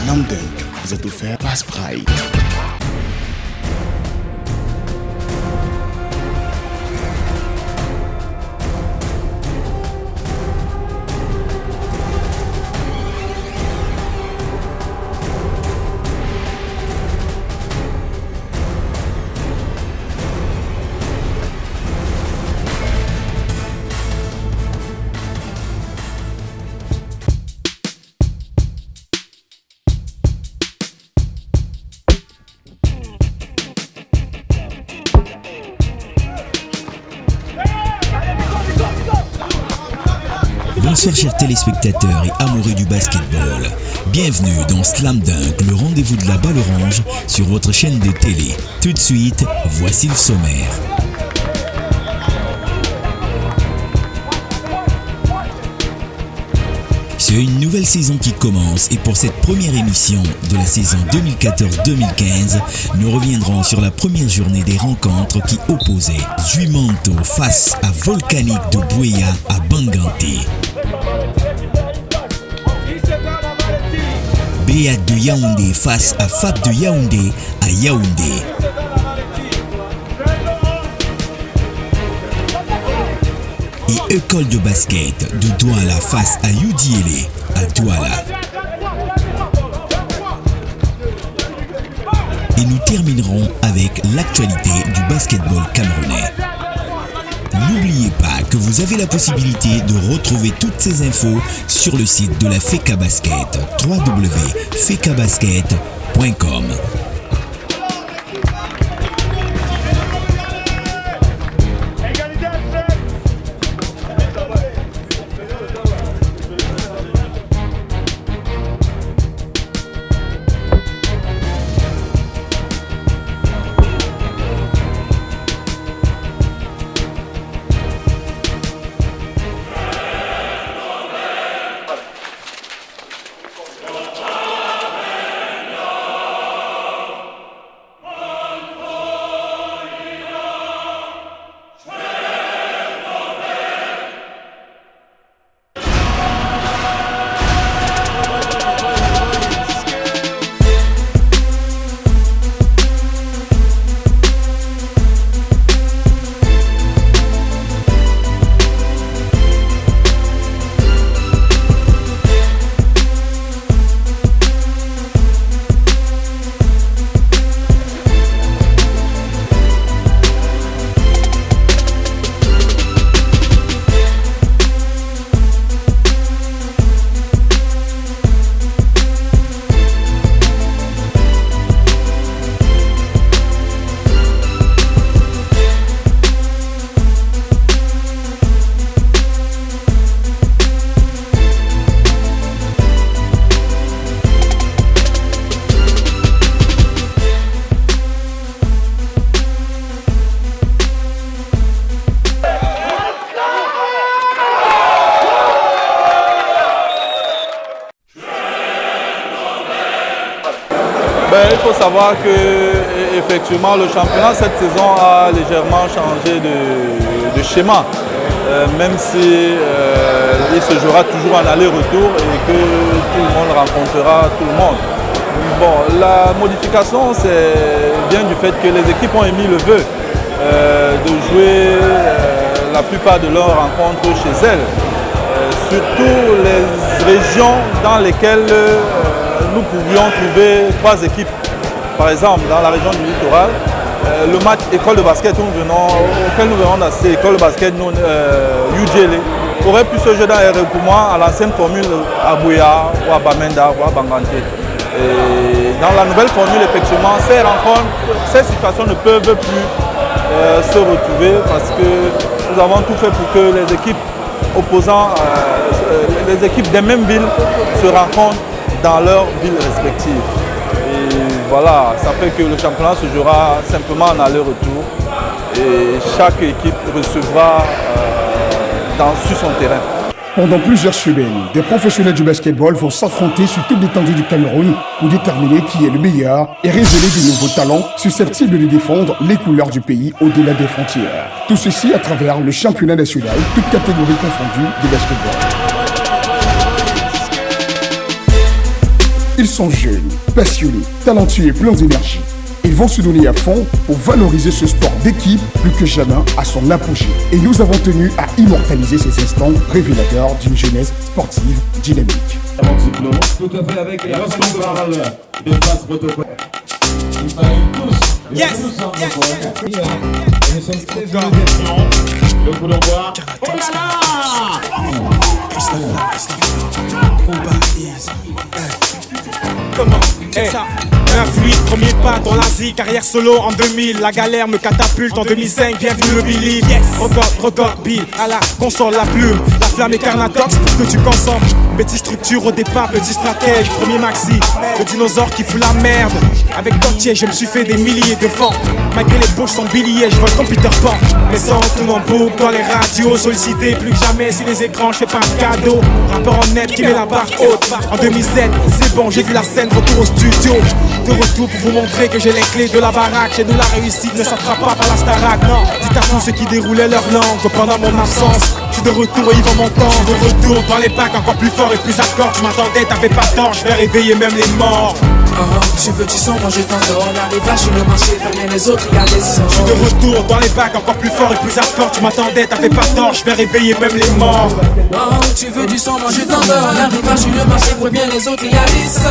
Slam Dunk vous êtes offert par Sprite. Bonsoir chers téléspectateurs et amoureux du basketball. Bienvenue dans Slam Dunk, le rendez-vous de la balle orange sur votre chaîne de télé. Tout de suite, voici le sommaire. C'est une nouvelle saison qui commence et pour cette première émission de la saison 2014-2015, nous reviendrons sur la première journée des rencontres qui opposaient Juimanto face à Volcanic de Buea à Banganté. Béat de Yaoundé face à Fab de Yaoundé à Yaoundé. Et École de basket de Douala face à UDLA à Douala. Et nous terminerons avec l'actualité du basketball camerounais. N'oubliez pas que vous avez la possibilité de retrouver toutes ces infos sur le site de la FECA Basket, www.fecabasket.com. Il faut savoir que effectivement le championnat cette saison a légèrement changé de schéma, même si il se jouera toujours en aller-retour et que tout le monde rencontrera tout le monde. Bon, la modification vient du fait que les équipes ont émis le vœu de jouer la plupart de leurs rencontres chez elles, surtout les régions dans lesquelles nous pouvions trouver 3 équipes. Par exemple, dans la région du littoral, le match école de basket auquel nous venons d'assister, école de basket UDLA, aurait pu se jouer dans les regroupements à l'ancienne formule à Buea ou à Bamenda ou à Banganté. Et dans la nouvelle formule, effectivement, ces situations ne peuvent plus se retrouver parce que nous avons tout fait pour que les équipes opposant, les équipes des mêmes villes se rencontrent dans leurs villes respectives. Et voilà, ça fait que le championnat se jouera simplement en aller-retour et chaque équipe recevra sur son terrain. Pendant plusieurs semaines, des professionnels du basketball vont s'affronter sur toute l'étendue du Cameroun pour déterminer qui est le meilleur et révéler de nouveaux talents susceptibles de défendre les couleurs du pays au-delà des frontières. Tout ceci à travers le championnat national, toutes catégories confondues de basketball. Ils sont jeunes, passionnés, talentueux et pleins d'énergie. Ils vont se donner à fond pour valoriser ce sport d'équipe plus que jamais à son apogée. Et nous avons tenu à immortaliser ces instants révélateurs d'une jeunesse sportive dynamique. Tout à fait avec la parole de passe protocole. Il fallait tous, yes, yes. Et nous sommes très heureux d'être le coup d'envoi. Oh là là! Comment c'est ça? Un fluide, premier pas dans l'Asie, carrière solo en 2000. La galère me catapulte en 2005, bienvenue le Billy. Yes. Record, Bill, à la console, la plume, la flamme et Carnatox pour que tu consommes. Petite structure au départ, petit stratège, premier maxi. Le dinosaure qui fout la merde. Avec Gauthier, je me suis fait des milliers de vents. Malgré les poches sans billets, je vole comme Peter Pan. Les sons tournent en boucle dans les radios, sollicité plus que jamais sur les écrans, je fais pas un cadeau. Rappeur en net qui met la barre haute. En 2007, c'est bon, j'ai vu la scène, retour au studio. De retour pour vous montrer que j'ai les clés de la baraque. Chez nous la réussite ne s'attrape pas par la Starac. Non, dites à tous ceux qui déroulaient leur langue pendant mon absence. Je suis de retour et ils vont m'entendre. De retour dans les packs encore plus fort et plus hardcore. Tu m'attendais, t'avais pas tort, je vais réveiller même les morts. Tu veux du son, moi je t'endors. On arrive là sur le marché, rien les autres, y'a des sons. Je suis de retour dans les bacs encore plus fort et plus hardcore. Tu m'attendais, t'avais pas tort, je vais réveiller même les morts. Tu veux du son, moi je t'endors. On arrive là sur le marché, bien les autres, y'a des sons.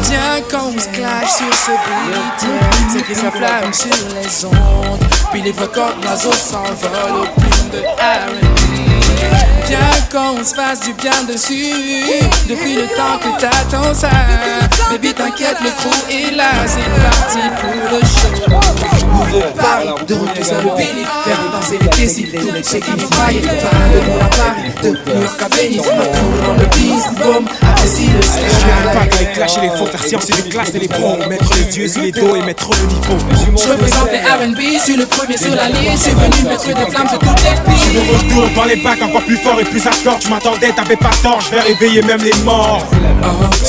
Viens quand on se clash sur ce beat, c'est qui s'enflamme sur les ondes. Puis les records nasaux s'envolent au plume de R&B. Viens qu'on se fasse du bien dessus. Depuis le temps que t'attends ça, baby t'inquiète, le crew est là. C'est parti pour le show. Nouveau Paris, de retour sur le Billy. Faire danser les déciles, tous ceux qui nous croyaient. Pas de New à Paris, de New York à Venise. Retour dans le beast, boom, apprécie le style. Je viens pas avec clash et les faux, faire science et les classes et les pros. Mettre les yeux sur les dos et mettre le niveau. Je représente les R&B, je suis le premier sur la liste. Je suis venu mettre des flammes sur toutes les pistes. Je suis de retour dans les bacs encore plus fort et plus hardcore. Tu m'attendais, t'avais pas tort, je vais réveiller même les morts.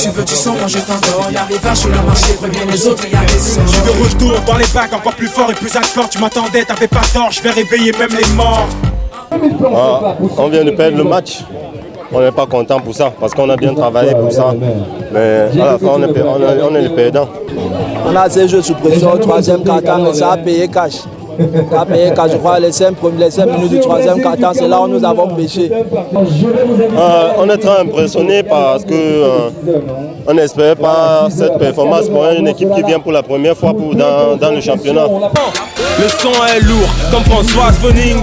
Tu veux du son, moi je t'endors. On arrive là sur le marché, préviens les autres, y'a des sons. Je suis de retour dans les bacs encore plus fort et plus hardcore. Tu m'attendais, t'avais pas tort, je vais réveiller même les morts. On vient de perdre le match. On n'est pas content pour ça, parce qu'on a bien travaillé pour ça. Mais à la fin, on est les perdants. On a ces jeux sous pression, troisième quart-temps, mais ça a payé cash. Ça a payé cash, je crois, les 5 minutes du troisième quart-temps, c'est là où nous avons pêché. On est très impressionnés parce que on n'espère pas cette performance pour une équipe qui vient pour la première fois dans le championnat. Le son est lourd, comme François Vonning.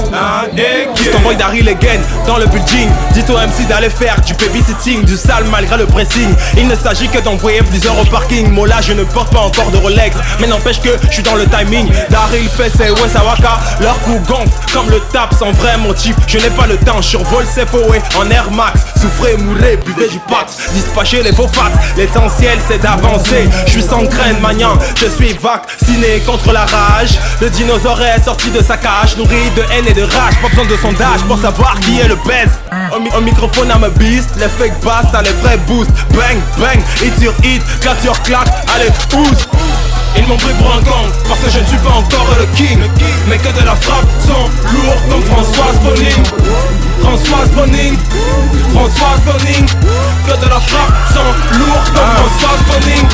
Je t'envoie Dari Legend dans le building. Dites au MC d'aller faire du babysitting, du sale malgré le pressing. Il ne s'agit que d'envoyer plusieurs au parking. Moi là je ne porte pas encore de Rolex, mais n'empêche que je suis dans le timing. Dari fait ses Wesawaka, leur coup gonfle comme le tap sans vrai motif. Je n'ai pas le temps, je survole ses fouets en Air Max. Souffrez, mourrez, buvez du pat, dispatchez les faux fats. L'essentiel c'est d'avancer, je suis sans graine maniant. Je suis vacciné contre la rage. Le dinosaure est sorti de sa cage, nourri de haine et de rage. Pas besoin de sondage pour savoir qui est le best. Au microphone à ma beast, les fake bass à les vrais boosts. Bang, bang, hit sur hit, claque sur claque, allez, ouse. Ils m'ont pris pour un gang, parce que je ne suis pas encore le king. Mais que de la frappe sont lourds comme Françoise Vonning. Françoise Vonning, Françoise Vonning. Que de la frappe sont lourds comme Françoise Vonning.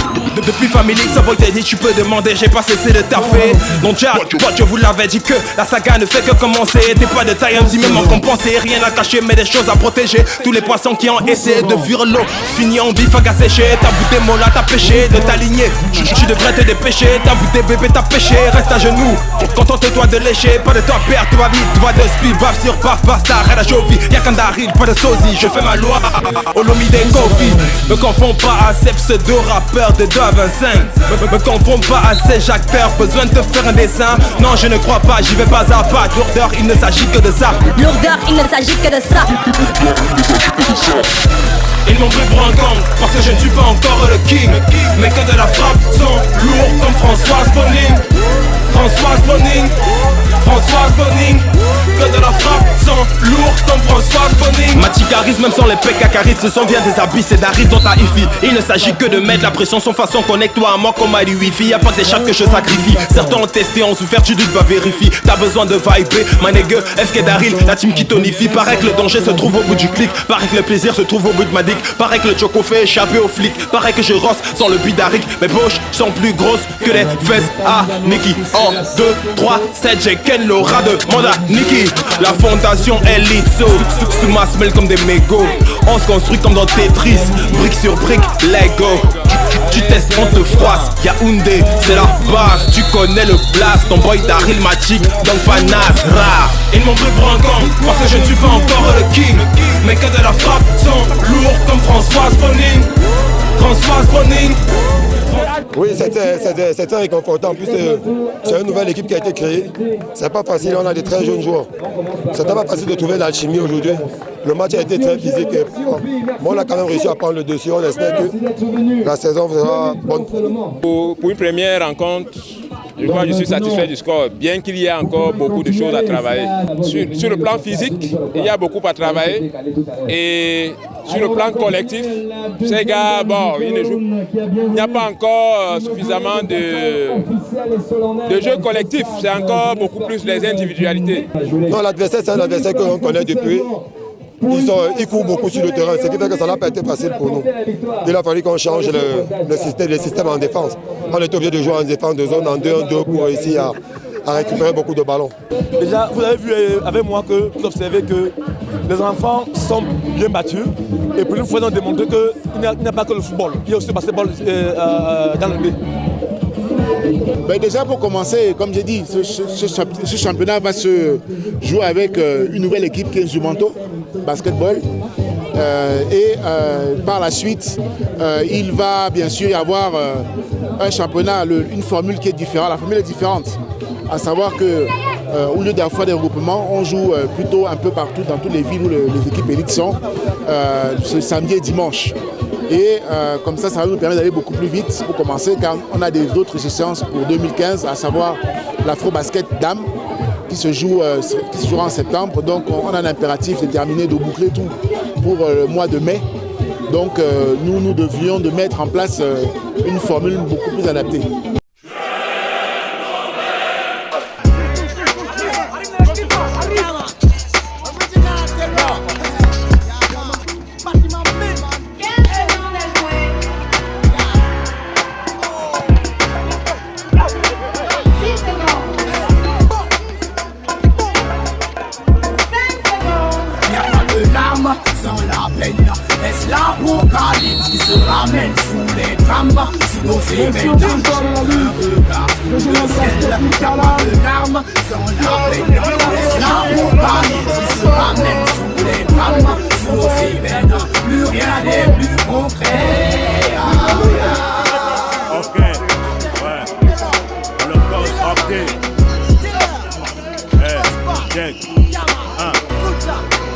Depuis Family, ça vaut dit, tu peux demander, j'ai pas cessé de taffer. Donc Jack, je vous l'avais dit que la saga ne fait que commencer. T'es pas de taille, MC même en compensé. Rien à cacher, mais des choses à protéger. Tous les poissons qui ont essayé de fuir l'eau fini en bif à sécher. T'as bouté mon là, t'as pêché de t'aligner. Tu devrais te dépêcher, t'as bouté bébé, t'as pêché. Reste à genoux, contente-toi de lécher. Pas de temps à perdre, toi vite, toi de speed. Baf sur baf, basta, rien à jovi. Y'a qu'un daril, pas de sosie, je fais ma loi. Olomi des Kofi, me confonds pas à ces pseudo-rappeurs de 25. Me confonds pas à ces acteurs, besoin de te faire un dessin. Non, je ne crois pas, j'y vais pas à pas. Lourdeur, il ne s'agit que de ça. Lourdeur, il ne s'agit que de ça. Ils m'ont pris pour un gang, parce que je ne suis pas encore le king. Mais que de la frappe sont lourds comme Françoise Vonning. Françoise Vonning, François Boning. Que de la frappe, sans lourd comme François Boning. Mati charisme, même sans les pecs à charisme, ce sont bien des habits, c'est d'arriver dans ta hi-fi. Il ne s'agit que de mettre la pression sans façon, connecte-toi à moi comme à du wifi. Y'a pas que des chats que je sacrifie. Certains ont testé, ont souffert, tu doutes, va vérifier. T'as besoin de vibrer, my nigga, FK Daryl, la team qui tonifie. Paraît que le danger se trouve au bout du clic. Paraît que le plaisir se trouve au bout de ma dick. Paraît que le choco fait échapper aux flics. Paraît que je rosse sans le but d'Aric. Mes poches sont plus grosses que les fesses à Nicky. 1, 2, 3, 7, j'ai Ken Laura de Manda Nicky. La fondation est lit, so sous ma smell comme des mégots. On se construit comme dans Tetris, brique sur brique, Lego. Tu testes, on te froisse, Yaoundé, c'est la base. Tu connais le blast, ton boy Daryl Matic, donc pas Nazra. Ils m'ont pris pour un con, parce que je ne suis pas encore le king. Mais que de la frappe, sont lourds comme Françoise Boning. Françoise Boning. Oui, c'était réconfortant. En plus, c'est une nouvelle équipe qui a été créée. C'est pas facile, on a des très jeunes joueurs. C'était pas facile de trouver l'alchimie aujourd'hui. Le match a été très physique. Bon, on a quand même réussi à prendre le dessus. On espère que la saison sera bonne. Pour une première rencontre, je crois que je suis satisfait du score, bien qu'il y ait encore beaucoup de choses à travailler. Sur le plan physique, il y a beaucoup à travailler. Et sur le plan collectif, ces gars, bon, il n'y a pas encore suffisamment de jeux collectifs. C'est encore beaucoup plus les individualités. Non, l'adversaire, c'est un adversaire que l'on connaît depuis. Ils courent beaucoup sur le terrain, ce qui fait que ça n'a pas été facile pour nous. Il a fallu qu'on change le système en défense. On était obligé de jouer en défense de zone en 2-1-2 pour réussir à récupérer beaucoup de ballons. Déjà, vous avez vu avec moi que vous observez que les enfants sont bien matures et pour une fois, ils ont démontré qu'il n'y a pas que le football, il y a aussi le basketball dans le nez. Ben déjà pour commencer, comme j'ai dit, ce championnat va se jouer avec une nouvelle équipe qui est Jumanto Basketball. Par la suite, il va bien sûr y avoir un championnat, une formule qui est différente. La formule est différente, à savoir que au lieu d'avoir des regroupements, on joue plutôt un peu partout dans toutes les villes où les équipes élites sont, ce samedi et dimanche. Et comme ça va nous permettre d'aller beaucoup plus vite pour commencer, car on a d'autres échéances pour 2015, à savoir l'Afro-Basket Dame, qui se jouera en septembre. Donc on a un impératif de terminer, de boucler tout pour le mois de mai. Donc nous devions de mettre en place une formule beaucoup plus adaptée. L'apocalypse qui se ramène sous les drames, sous nos événements. Un regard sous le ciel, y'a de larmes sans la peine. L'apocalypse qui se ramène sous les drames, sous nos événements. Plus rien n'est plus concret. Ok, ouais. Holocauste opté. Check.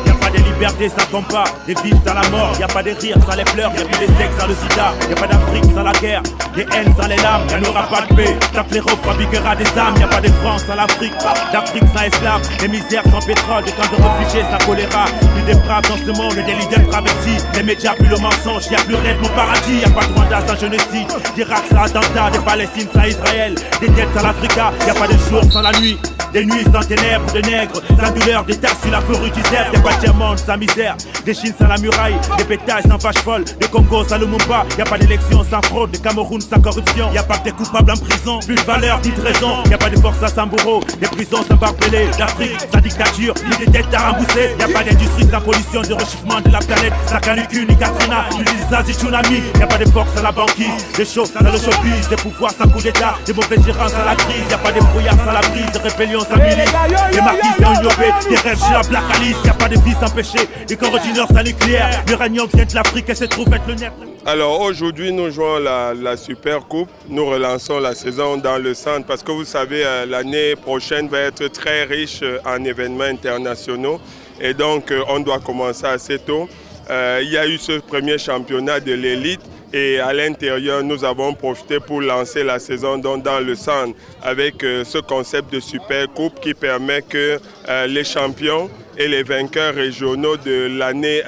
Y'a pas de liberté sans combat, des vies sans la mort. Y'a pas de rires sans les pleurs, y'a plus de sexe sans le sida. Y'a pas d'Afrique sans la guerre, des haines sans les larmes. Y'a n'aura pas de paix, chaque héros fabriquera des âmes. Y'a pas de France sans l'Afrique, d'Afrique sans esclaves. Des misères sans pétrole, des camps de réfugiés sans choléra. Plus de braves dans ce monde, des leaders travestis. Les médias plus le mensonge, y'a plus rêve mon paradis. Y'a pas de Rwanda sans génocide, d'Irak sans attentat. Des Palestines sans Israël, des têtes sans l'Africa. Y'a pas de jour sans la nuit, des nuits sans ténèbres, de nègres sans douleur, des tasses sur la forêt du zèbre. Y'a pas de monde sans misère, des Chines sans la muraille, des pétailles sans fâche folle, des Congo sans Lumumba. Y'a pas d'élection sans fraude, des Cameroun sans corruption. Y'a pas que des coupables en prison, plus de valeur ni de raison. Y'a pas de force sans bourreau, des prisons sans barbelés, d'Afrique sans dictature, ni des têtes à rembourser. Y'a pas d'industrie sans pollution, de réchauffement de la planète, sans canicule ni Katrina, ni des tsunami. Y'a pas de force sans la banquise, des choses sans le showbiz, des pouvoirs sans coup d'état, des mauvaises gérances sans la crise. Y'a pas de brouillard sans la brise, de rébellion sans milice, des marquis sans Uniobé, des rêves chez la Black Alice. Y'a pas de vie sans péché, des corps ordinaires sans nucléaire. L'uranium vient de l'Afrique et se trouve être le nerf. Alors aujourd'hui nous jouons la Super Coupe, nous relançons la saison dans le centre parce que vous savez l'année prochaine va être très riche en événements internationaux et donc on doit commencer assez tôt. Il y a eu ce premier championnat de l'élite Et à l'intérieur, nous avons profité pour lancer la saison dans le centre avec ce concept de Super Coupe qui permet que les champions et les vainqueurs régionaux de l'année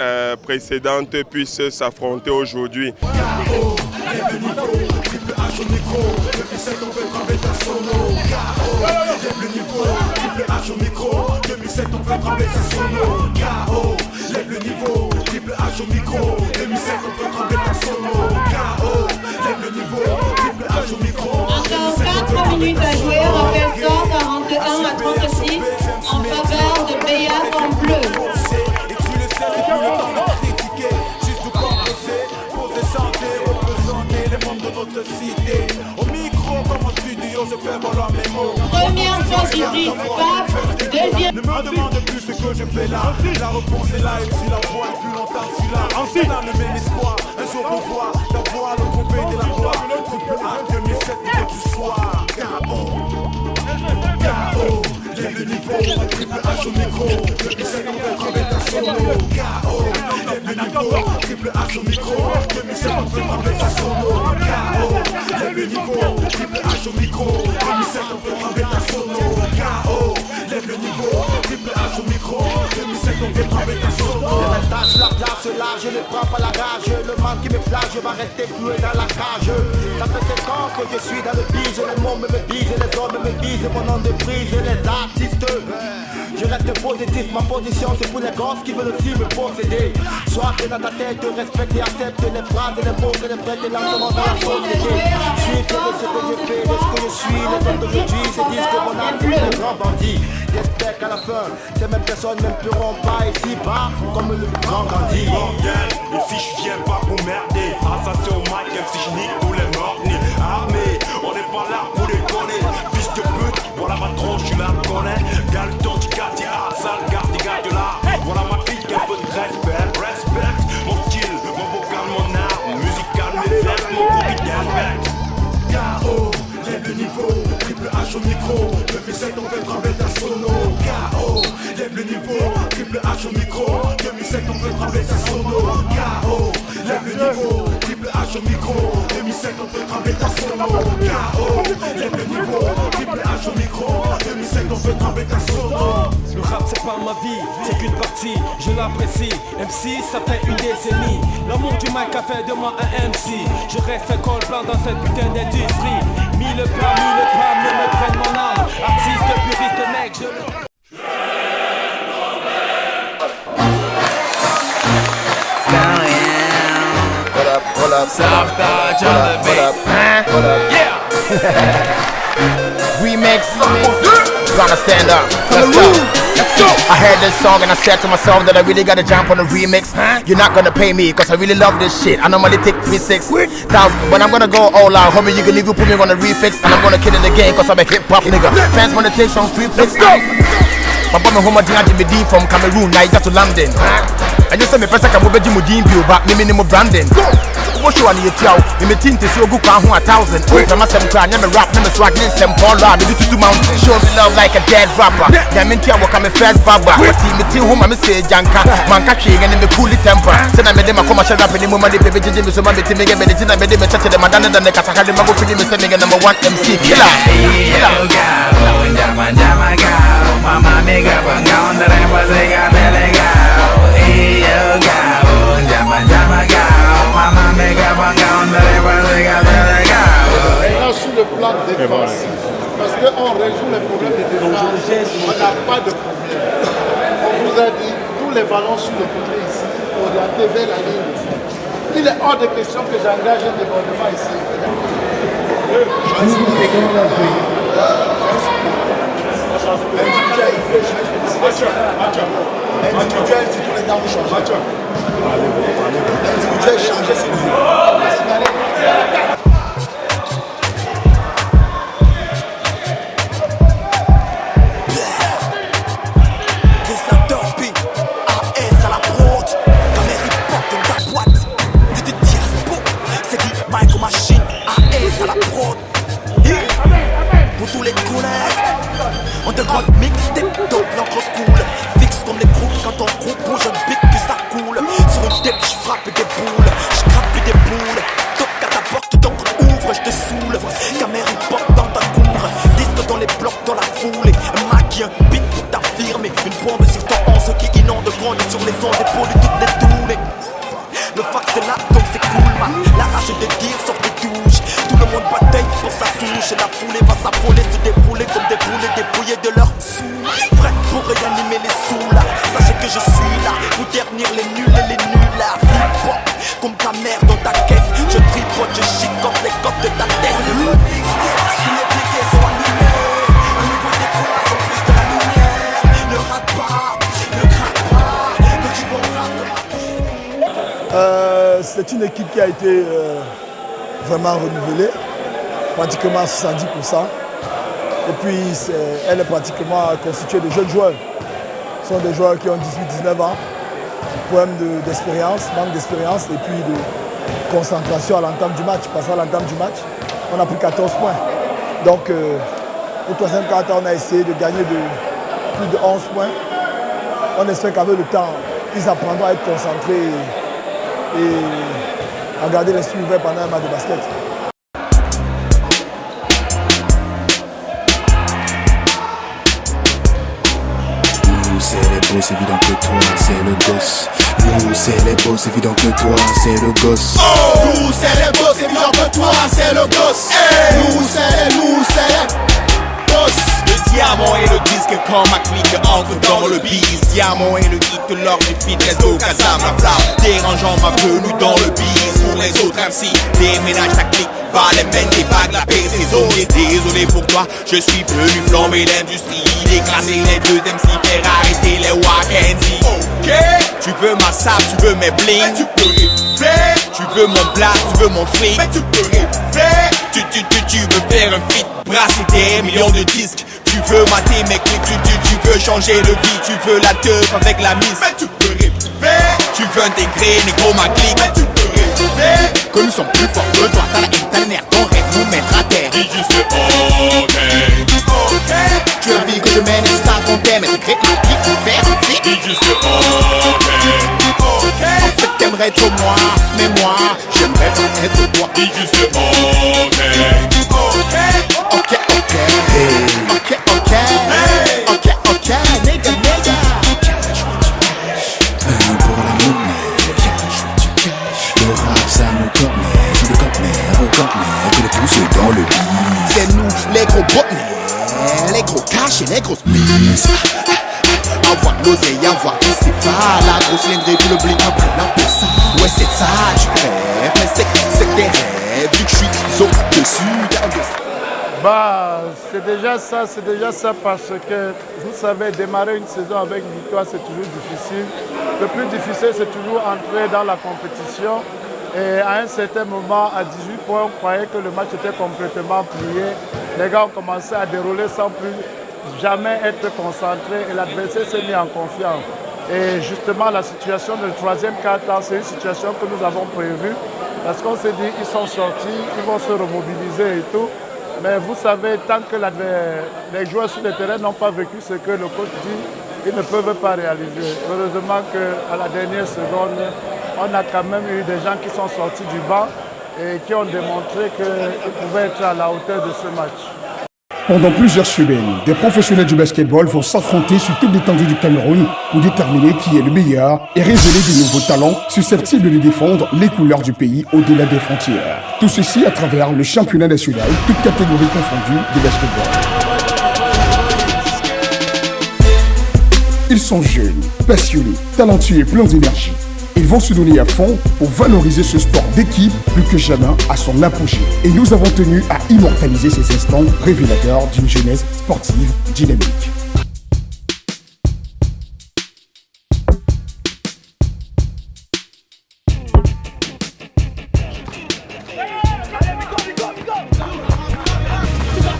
précédente puissent s'affronter aujourd'hui. Encore 4 minutes à jouer, rappel score 41 à 36 en faveur de Béa en bleu. Et tu le sais, c'est plus le temps de critiquer, juste de composer, poser, chanter, représenter les membres de notre cité. Au micro comme au studio, je fais voler mes mots. Première positive, Pape, deuxième. Ne me demande plus ce que je fais là. La réponse est là et tu la vois plus longtemps que tu l'as. C'est dans le même espoir, un jour pour voir ta voix, le trompé de la gloire. Triple A 2007, que tu sois K.O. Lève le niveau, triple H au micro. Depuis 7 ans, on fait ta solo. K.O. Lève le niveau, triple H au micro. Depuis 7 ans, on fait ta solo. K.O. Lève le niveau, triple H au micro. Depuis 7 ans, on fait ta solo. K.O. Lève le niveau, triple H au micro. Depuis 7 ans, on fait ta solo. Le restage sur la place, là, je ne prends pas la rage. Le man qui me flash, je vais rester cloué dans la cage. Ça fait 7 ans que je suis dans le bise. Le monde me bise, les hommes me disent mon nom de prise et les artistes. Je reste positif, ma position c'est pour les gosses qui veulent aussi me posséder. Sois que dans ta tête, respecte et accepte les phrases et les mots que les prêtes et lentement dans la société. Je suis fier de ce que j'ai fait, de ce que je suis. Les hommes d'aujourd'hui se disent que mon âme est un grand bandit. J'espère qu'à la fin, ces mêmes personnes ne pourront pas ici bas comme le grand Gandhi. Bordel, ici je viens pas pour merder. Assassin au mic, même si je nique tous les morts-nés. Armés, on n'est pas là pour déconner. Fils de pute, voilà ma tronche, tu la connais. Garde ton petit quartier, sale garde, de là. Voilà ma fille qui a un peu de respect. Mon style, mon vocal, mon art. Musical, mes vers, mon copie d'espèce. K.O. Lève le niveau, triple H au micro. Depuis 7 on fait trembler ta sono. K.O. Lève le niveau, triple H au micro. Depuis 7 on fait trembler ta sono. K.O. Lève le niveau, triple H au micro. Depuis 7 on fait trembler ta sono. K.O. Lève le niveau, triple H au micro. Depuis 7 on fait trembler ta sono. Le rap c'est pas ma vie, c'est qu'une partie, je l'apprécie. MC ça fait une décennie. L'amour du mic a fait de moi un MC. Je reste un col blanc dans cette putain d'industrie. Mille pas ne me prennent mon âme. Artiste, puriste, mec, je le... Hold up, South Dodge on the beat. Yeah. Remix. Gonna stand up. Let's go. I heard this song and I said to myself that I really gotta jump on the remix. You're not gonna pay me cause I really love this shit. I normally take 3-6,000, but I'm gonna go all out. Homie, you can even put me on a refix. And I'm gonna kill it again cause I'm a hip hop nigga. Fans wanna take some free flicks. My brother home Jimmy D from Cameroon, Niger to London. And you say me press like a mobile Jimmy D but me minimum branding. What you want to tell? Me team to show good crown 1,000. I'm a seven crown, I'm a rap, I'm a swag, I'm Paul Rod, me do mount. Show me love like a dead rapper. Yeah, me tell what I'm a first baba. What team me tell whom I'm a say Janka, Manka King and me cool temper. Then I made them a commercial rap in the moment they baby Jimmy so my team again, but I made them touch them and then the Kataka the Mago Film is saying number 1 MC killer. Mama make up and down the ramp was a Maintenant, sur le plan de défense, parce qu'on résout les problèmes de défense, on n'a pas de problème. On vous a dit, tous les ballons sur le côté ici, orientés vers la ligne de fond. Il est hors de question que j'engage un débordement ici. Individuel, c'est tous les temps vous changez. Individuel, changer, c'est vous. Pour tous les collègues, on te grande mixtape, donc l'encre coule. Fixe comme les groupes, quand on groupe, je pique puis ça coule. Sur une tête, je frappe des boules, je crappe des boules. grandi sur les ondes, épaulé toutes les tournées. Le fax c'est là, donc c'est cool man. La rage des dires sort des touches. Tout le monde bataille pour sa souche. Et la foulée va s'affoler, se défouler comme des poulets dépouillés de leurs sous. Prêt pour réanimer les sous là. Sachez que je suis là, pour ternir les nuls et les nuls là. Hip-hop, comme ta mère dans ta caisse. Je tripote, je chicote les coques de ta tête. Le mixtape, tous les piquets sont allumés. Au niveau des couleurs, en plus de la lumière. Ne rate pas, ne craque pas, que tu vas c'est une équipe qui a été vraiment renouvelée, pratiquement 70%. Et puis elle est pratiquement constituée de jeunes joueurs. Ce sont des joueurs qui ont 18-19 ans, problème d'expérience, manque d'expérience et puis de concentration à l'entame du match. Passant à l'entame du match, on a pris 14 points. Donc au troisième quart-temps, on a essayé de gagner plus de 11 points. On espère qu'avec le temps, ils apprendront à être concentrés et à garder l'esprit ouvert pendant un match de basket. Nous c'est les beaux, c'est évident que toi c'est le gosse. Nous c'est les beaux, c'est évident que toi c'est le gosse. Nous c'est les beaux, c'est évident que toi c'est le gosse. Nous c'est les boss. Le diamant et le disque quand ma clique entre dans le bise. Diamant et le hit lors du fitness au Kazam. La flamme dérangeant ma venue dans le bise. Pour les autres MC, déménage ta clique. Va les mènes des bagues, la paix c'est zone. Désolé pour toi, je suis venu flamber l'industrie. Déclasser les deux MC, faire arrêter les Wakenzi. Ok, tu veux ma sable, tu veux mes bling. Mais tu peux rêver. Tu veux mon blast, tu veux mon fric. Mais tu peux rêver. Tu veux faire un feat, brasser des millions de disques. Tu veux mater mes clips, tu veux changer de vie. Tu veux la teuf avec la mise. Mais tu peux rêver. Tu veux intégrer négro ma clique. Mais tu peux rêver. Que nous sommes plus forts que toi, t'as la haine, t'as le nerf, ton rêve nous mettre à terre. Dis juste ok. Tu as vu que je mène un stade ton thème, et t'écris ma clique pour faire un feat. Dis juste ok. En fait t'aimerais être moi, mais moi, j'aimerais pas être toi. Dis juste ok. Ok, nigga. Pour la monnaie, le rap ça me connaît. Je le connais, que le tout c'est dans le beat. C'est nous, les gros botnets, les gros cash et les grosses mises. Envoie de l'oseille, envoie qui c'est pas. La grosse cylindrée puis le blé après l'impression. Ouais c'est ça, tu rêves, mais c'est des rêves. Vu que je suis au-dessus. Bah, c'est déjà ça parce que, vous savez, démarrer une saison avec une victoire, c'est toujours difficile. Le plus difficile, c'est toujours entrer dans la compétition. Et à un certain moment, à 18 points, on croyait que le match était complètement plié. Les gars ont commencé à dérouler sans plus jamais être concentrés et l'adversaire s'est mis en confiance. Et justement, la situation du troisième quart-temps, c'est une situation que nous avons prévue parce qu'on s'est dit, ils sont sortis, ils vont se remobiliser et tout. Mais vous savez, tant que les joueurs sur le terrain n'ont pas vécu ce que le coach dit, ils ne peuvent pas réaliser. Heureusement qu'à la dernière seconde, on a quand même eu des gens qui sont sortis du banc et qui ont démontré qu'ils pouvaient être à la hauteur de ce match. Pendant plusieurs semaines, des professionnels du basketball vont s'affronter sur toute l'étendue du Cameroun pour déterminer qui est le meilleur et révéler de nouveaux talents susceptibles de défendre les couleurs du pays au-delà des frontières. Tout ceci à travers le championnat national, toutes catégories confondues de basketball. Ils sont jeunes, passionnés, talentueux et pleins d'énergie. Ils vont se donner à fond pour valoriser ce sport d'équipe plus que jamais à son apogée. Et nous avons tenu à immortaliser ces instants révélateurs d'une jeunesse sportive dynamique.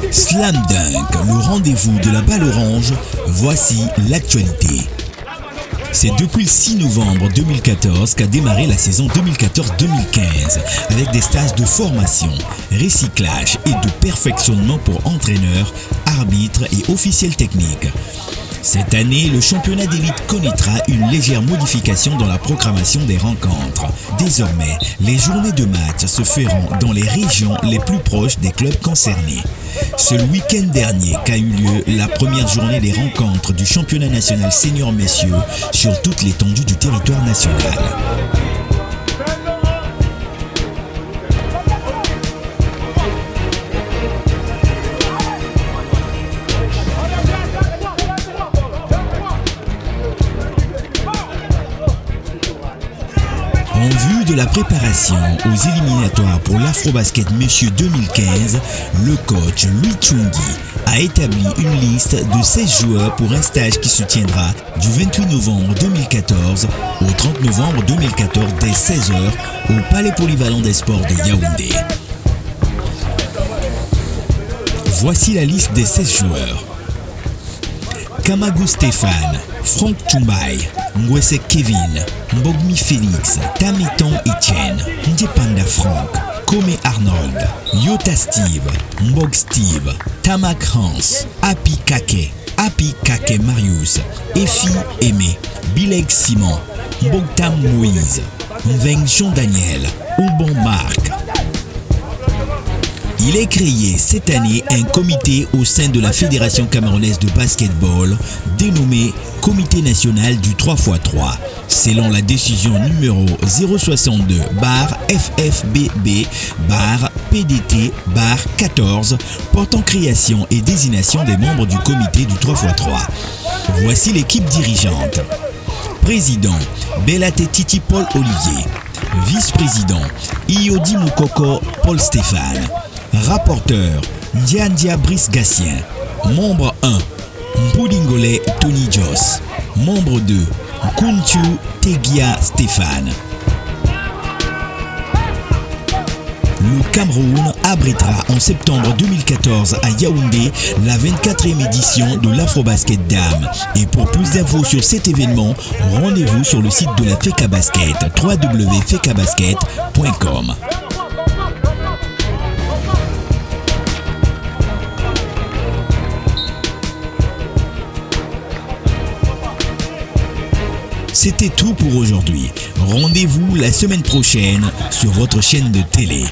Slam Dunk, le rendez-vous de la balle orange, voici l'actualité. C'est depuis le 6 novembre 2014 qu'a démarré la saison 2014-2015 avec des stages de formation, recyclage et de perfectionnement pour entraîneurs, arbitres et officiels techniques. Cette année, le championnat d'élite connaîtra une légère modification dans la programmation des rencontres. Désormais, les journées de match se feront dans les régions les plus proches des clubs concernés. C'est le week-end dernier qu'a eu lieu la première journée des rencontres du championnat national senior messieurs sur toute l'étendue du territoire national. En vue de la préparation aux éliminatoires pour l'Afrobasket Messieurs 2015, le coach Louis Tchungi a établi une liste de 16 joueurs pour un stage qui se tiendra du 28 novembre 2014 au 30 novembre 2014 dès 16h au Palais Polyvalent des Sports de Yaoundé. Voici la liste des 16 joueurs. Kamagou Stéphane, Franck Tchumbaï, Ngwese Kevin, Mbogmi Félix, Tamiton Etienne, Ndjepanda Franck, Kome Arnold, Yota Steve, Mbog Steve, Tamak Hans, Happy Kake Marius, Efi Aimé, Bileg Simon, Mbogtam Moïse, Mveng Jean Daniel, Oubon Marc. Il est créé cette année un comité au sein de la Fédération camerounaise de basketball dénommé Comité national du 3x3, selon la décision numéro 062-FFBB-PDT-14 portant création et désignation des membres du comité du 3x3. Voici l'équipe dirigeante. Président, Belate Titi Paul Olivier. Vice-président, Iodi Moukoko Paul Stéphane. Rapporteur, Ndiandia Brice Gatien. Membre 1, Mpoudingole Tony Joss. Membre 2, Kunchu Tegia Stéphane. Le Cameroun abritera en septembre 2014 à Yaoundé la 24e édition de l'Afrobasket Dames. Et pour plus d'infos sur cet événement, rendez-vous sur le site de la FECA Basket, www.fecabasket.com. C'était tout pour aujourd'hui. Rendez-vous la semaine prochaine sur votre chaîne de télé.